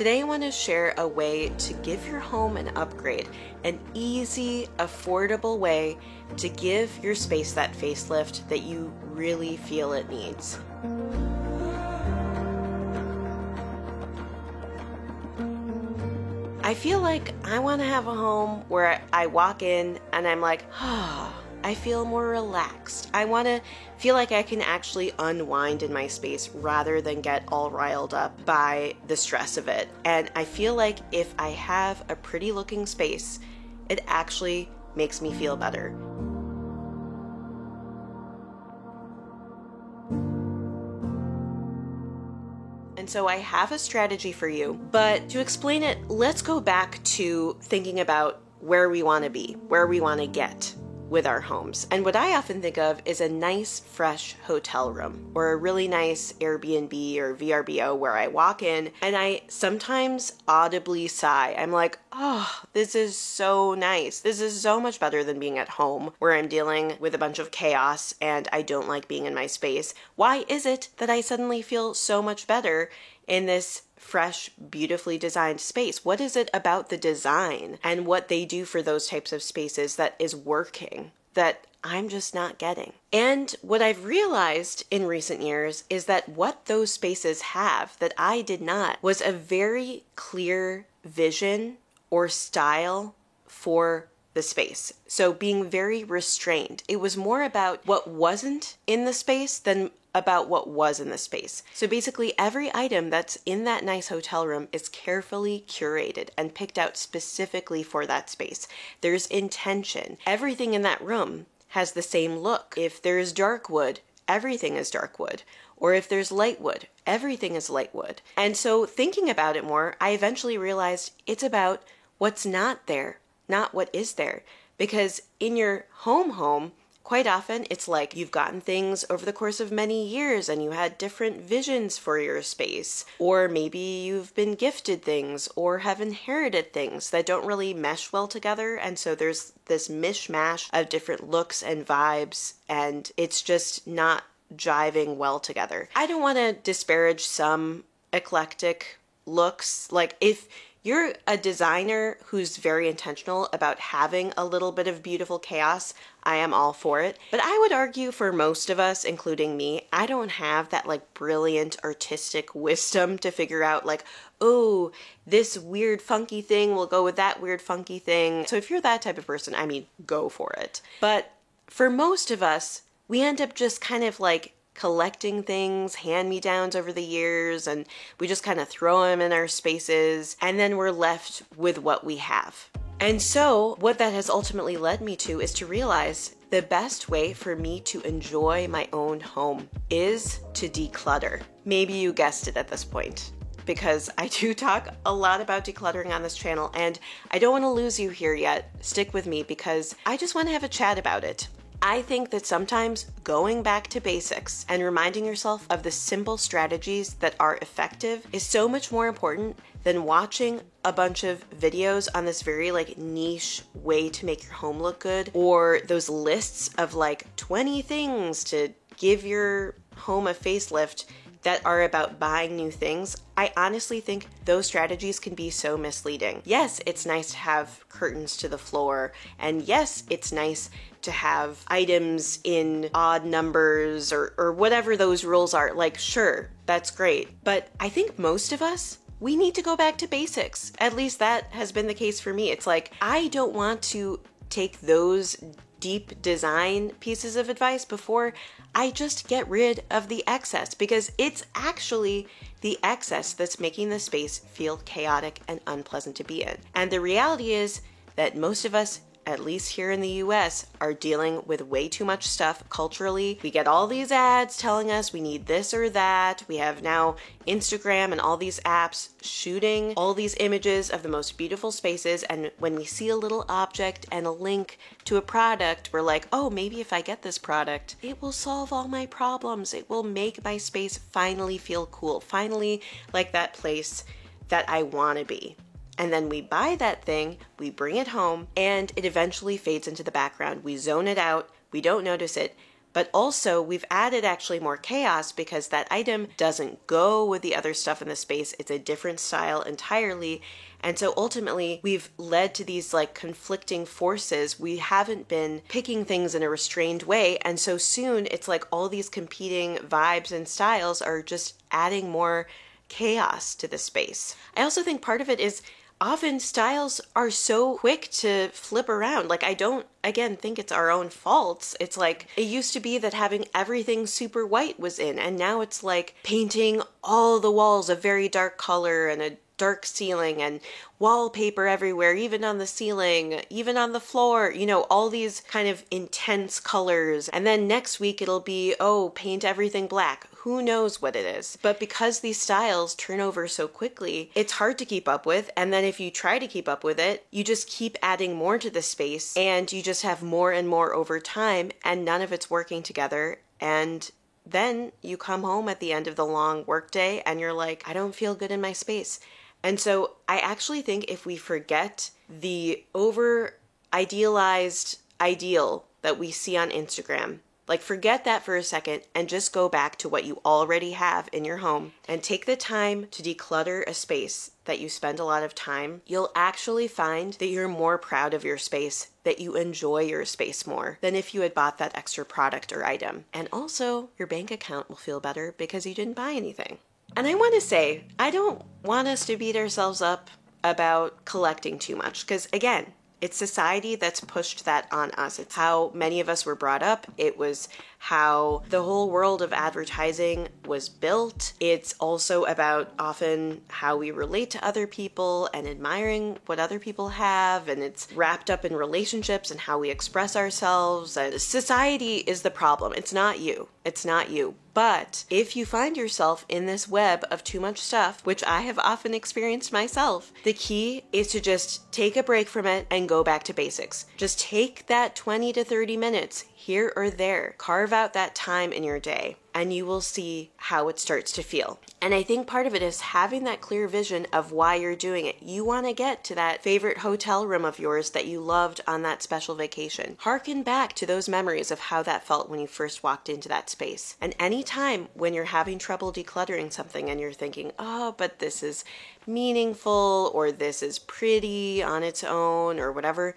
Today I want to share a way to give your home an upgrade, an easy, affordable way to give your space that facelift that you really feel it needs. I feel like I want to have a home where I walk in and I'm like, I feel more relaxed. I want to feel like I can actually unwind in my space rather than get all riled up by the stress of it. And I feel like if I have a pretty looking space, it actually makes me feel better. And so I have a strategy for you, but to explain it, let's go back to thinking about where we want to be, where we want to get with our homes. And what I often think of is a nice, fresh hotel room or a really nice Airbnb or VRBO where I walk in and I sometimes audibly sigh. I'm like, oh, this is so nice. This is so much better than being at home where I'm dealing with a bunch of chaos and I don't like being in my space. Why is it that I suddenly feel so much better in this fresh, beautifully designed space? What is it about the design and what they do for those types of spaces that is working that I'm just not getting? And what I've realized in recent years is that what those spaces have that I did not was a very clear vision or style for the space. So being very restrained. It was more about what wasn't in the space than about what was in the space. So basically every item that's in that nice hotel room is carefully curated and picked out specifically for that space. There's intention. Everything in that room has the same look. If there's dark wood, everything is dark wood. Or if there's light wood, everything is light wood. And so thinking about it more, I eventually realized it's about what's not there, not what is there. Because in your home, quite often it's like you've gotten things over the course of many years and you had different visions for your space. Or maybe you've been gifted things or have inherited things that don't really mesh well together. And so there's this mishmash of different looks and vibes and it's just not jiving well together. I don't want to disparage some eclectic looks. Like if you're a designer who's very intentional about having a little bit of beautiful chaos, I am all for it. But I would argue for most of us, including me, I don't have that like brilliant artistic wisdom to figure out like, oh, this weird funky thing will go with that weird funky thing. So if you're that type of person, I mean, go for it. But for most of us, we end up just kind of like collecting things, hand-me-downs over the years, and we just kind of throw them in our spaces, and then we're left with what we have. And so what that has ultimately led me to is to realize the best way for me to enjoy my own home is to declutter. Maybe you guessed it at this point, because I do talk a lot about decluttering on this channel, and I don't want to lose you here yet. Stick with me because I just want to have a chat about it. I think that sometimes going back to basics and reminding yourself of the simple strategies that are effective is so much more important than watching a bunch of videos on this very like niche way to make your home look good, or those lists of like 20 things to give your home a facelift that are about buying new things. I honestly think those strategies can be so misleading. Yes, it's nice to have curtains to the floor, and yes, it's nice to have items in odd numbers or whatever those rules are. Like, sure, that's great. But I think most of us, we need to go back to basics. At least that has been the case for me. It's like, I don't want to take those deep design pieces of advice before I just get rid of the excess, because it's actually the excess that's making the space feel chaotic and unpleasant to be in. And the reality is that most of us, at least here in the US, are dealing with way too much stuff culturally. We get all these ads telling us we need this or that. We have now Instagram and all these apps shooting all these images of the most beautiful spaces. And when we see a little object and a link to a product, we're like, oh, maybe if I get this product, it will solve all my problems. It will make my space finally feel cool, finally like that place that I want to be. And then we buy that thing, we bring it home, and it eventually fades into the background. We zone it out, we don't notice it, But also we've added actually more chaos because that item doesn't go with the other stuff in the space. It's a different style entirely. And so ultimately we've led to these like conflicting forces. We haven't been picking things in a restrained way. And so soon it's like all these competing vibes and styles are just adding more chaos to the space. I also think part of it is often styles are so quick to flip around. Like, I don't, again, think it's our own faults. It's like, it used to be that having everything super white was in, and now it's like painting all the walls a very dark color and a dark ceiling and wallpaper everywhere, even on the ceiling, even on the floor, you know, all these kind of intense colors. And then next week it'll be, oh, paint everything black. Who knows what it is? But because these styles turn over so quickly, it's hard to keep up with. And then if you try to keep up with it, you just keep adding more to the space and you just have more and more over time and none of it's working together. And then you come home at the end of the long workday and you're like, I don't feel good in my space. And so I actually think if we forget the over idealized ideal that we see on Instagram, like forget that for a second and just go back to what you already have in your home and take the time to declutter a space that you spend a lot of time, you'll actually find that you're more proud of your space, that you enjoy your space more than if you had bought that extra product or item. And also your bank account will feel better because you didn't buy anything. And I want to say, I don't want us to beat ourselves up about collecting too much because, again, it's society that's pushed that on us. It's how many of us were brought up. It was how the whole world of advertising was built. It's also about often how we relate to other people and admiring what other people have. And it's wrapped up in relationships and how we express ourselves. And society is the problem. It's not you. It's not you. But if you find yourself in this web of too much stuff, which I have often experienced myself, the key is to just take a break from it and go back to basics. Just take that 20 to 30 minutes here or there. Carve out that time in your day and you will see how it starts to feel. And I think part of it is having that clear vision of why you're doing it. You want to get to that favorite hotel room of yours that you loved on that special vacation. Harken back to those memories of how that felt when you first walked into that space. And anytime when you're having trouble decluttering something and you're thinking, oh, but this is meaningful or this is pretty on its own or whatever,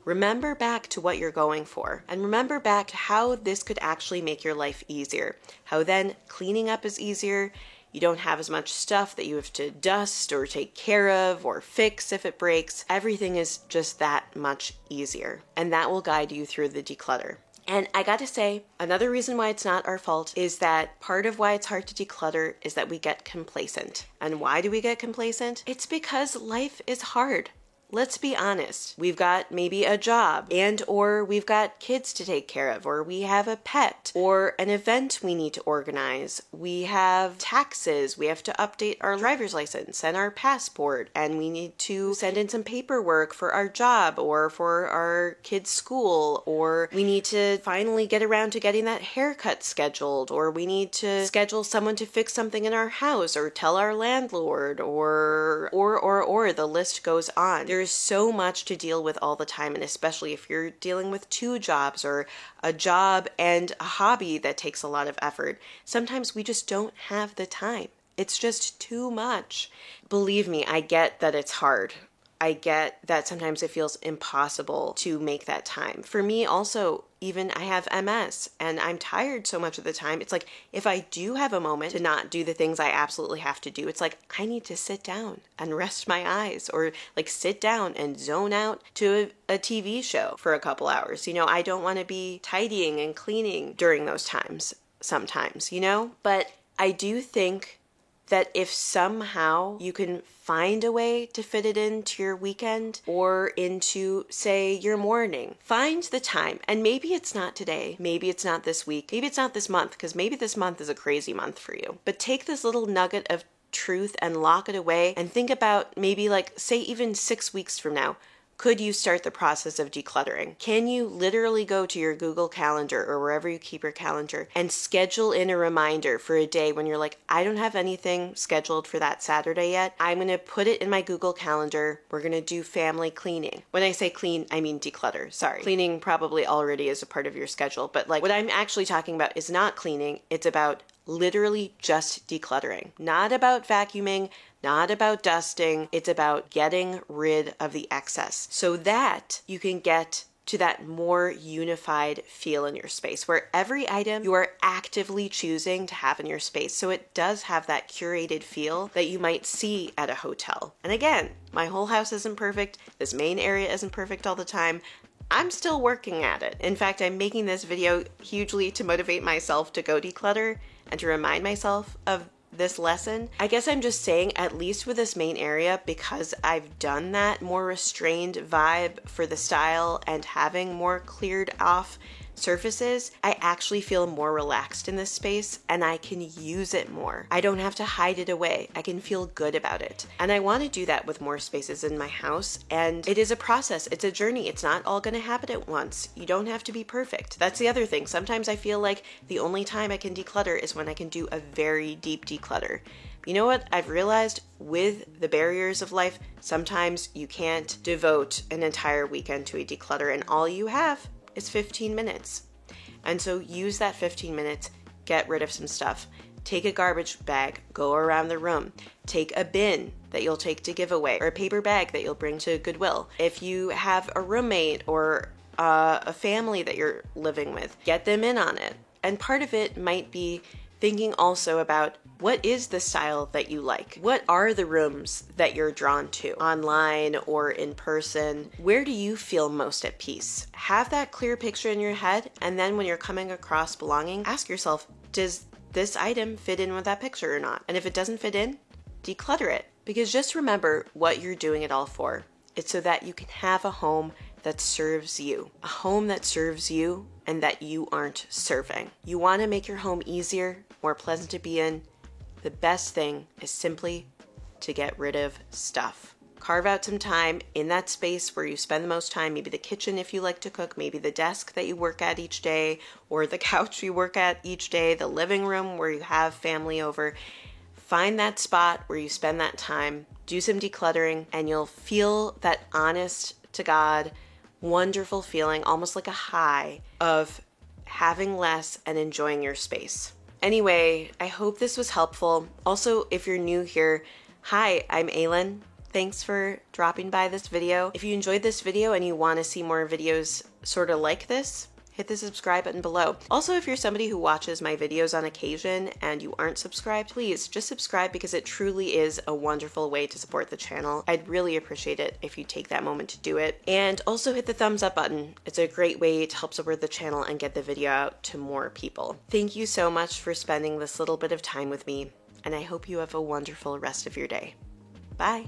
remember back to what you're going for and remember back to how this could actually make your life easier. How then cleaning up is easier. You don't have as much stuff that you have to dust or take care of or fix if it breaks. Everything is just that much easier. And that will guide you through the declutter. And I got to say, another reason why it's not our fault is that part of why it's hard to declutter is that we get complacent. And why do we get complacent? It's because life is hard. Let's be honest. We've got maybe a job and or we've got kids to take care of or we have a pet or an event we need to organize. We have taxes. We have to update our driver's license and our passport and we need to send in some paperwork for our job or for our kids' school or we need to finally get around to getting that haircut scheduled or we need to schedule someone to fix something in our house or tell our landlord or the list goes on. There's so much to deal with all the time, and especially if you're dealing with two jobs or a job and a hobby that takes a lot of effort. Sometimes we just don't have the time. It's just too much. Believe me, I get that it's hard. I get that sometimes it feels impossible to make that time. For me also, even I have MS and I'm tired so much of the time. It's like if I do have a moment to not do the things I absolutely have to do, it's like I need to sit down and rest my eyes or like sit down and zone out to a TV show for a couple hours. You know, I don't want to be tidying and cleaning during those times sometimes, you know? But I do think that if somehow you can find a way to fit it into your weekend or into, say, your morning, find the time. And maybe it's not today, maybe it's not this week, maybe it's not this month, because maybe this month is a crazy month for you. But take this little nugget of truth and lock it away and think about maybe like, say, even 6 weeks from now, could you start the process of decluttering? Can you literally go to your Google Calendar or wherever you keep your calendar and schedule in a reminder for a day when you're like, I don't have anything scheduled for that Saturday yet. I'm going to put it in my Google Calendar. We're going to do family cleaning. When I say clean, I mean declutter. Sorry. Cleaning probably already is a part of your schedule, but like what I'm actually talking about is not cleaning. It's about literally just decluttering. Not about vacuuming, not about dusting. It's about getting rid of the excess so that you can get to that more unified feel in your space where every item you are actively choosing to have in your space. So it does have that curated feel that you might see at a hotel. And again, my whole house isn't perfect. This main area isn't perfect all the time. I'm still working at it. In fact, I'm making this video hugely to motivate myself to go declutter and to remind myself of this lesson. I guess I'm just saying, at least with this main area, because I've done that more restrained vibe for the style and having more cleared off surfaces, I actually feel more relaxed in this space and I can use it more. I don't have to hide it away. I can feel good about it. And I want to do that with more spaces in my house. And it is a process. It's a journey. It's not all going to happen at once. You don't have to be perfect. That's the other thing. Sometimes I feel like the only time I can declutter is when I can do a very deep declutter. You know what? I've realized with the barriers of life, sometimes you can't devote an entire weekend to a declutter and all you have is 15 minutes. And so use that 15 minutes, get rid of some stuff. Take a garbage bag, go around the room. Take a bin that you'll take to give away or a paper bag that you'll bring to Goodwill. If you have a roommate or a family that you're living with, get them in on it. And part of it might be thinking also about what is the style that you like? What are the rooms that you're drawn to online or in person? Where do you feel most at peace? Have that clear picture in your head, and then when you're coming across belonging, ask yourself, does this item fit in with that picture or not? And if it doesn't fit in, declutter it. Because just remember what you're doing it all for. It's so that you can have a home that serves you. A home that serves you and that you aren't serving. You want to make your home easier, more pleasant to be in. The best thing is simply to get rid of stuff. Carve out some time in that space where you spend the most time, maybe the kitchen if you like to cook, maybe the desk that you work at each day, or the couch you work at each day, the living room where you have family over. Find that spot where you spend that time, do some decluttering, and you'll feel that honest to God, wonderful feeling, almost like a high of having less and enjoying your space. Anyway, I hope this was helpful. Also, if you're new here, hi, I'm Aylin. Thanks for dropping by this video. If you enjoyed this video and you want to see more videos sort of like this, hit the subscribe button below. Also, if you're somebody who watches my videos on occasion and you aren't subscribed, please just subscribe because it truly is a wonderful way to support the channel. I'd really appreciate it if you take that moment to do it. And also hit the thumbs up button. It's a great way to help support the channel and get the video out to more people. Thank you so much for spending this little bit of time with me, and I hope you have a wonderful rest of your day. Bye.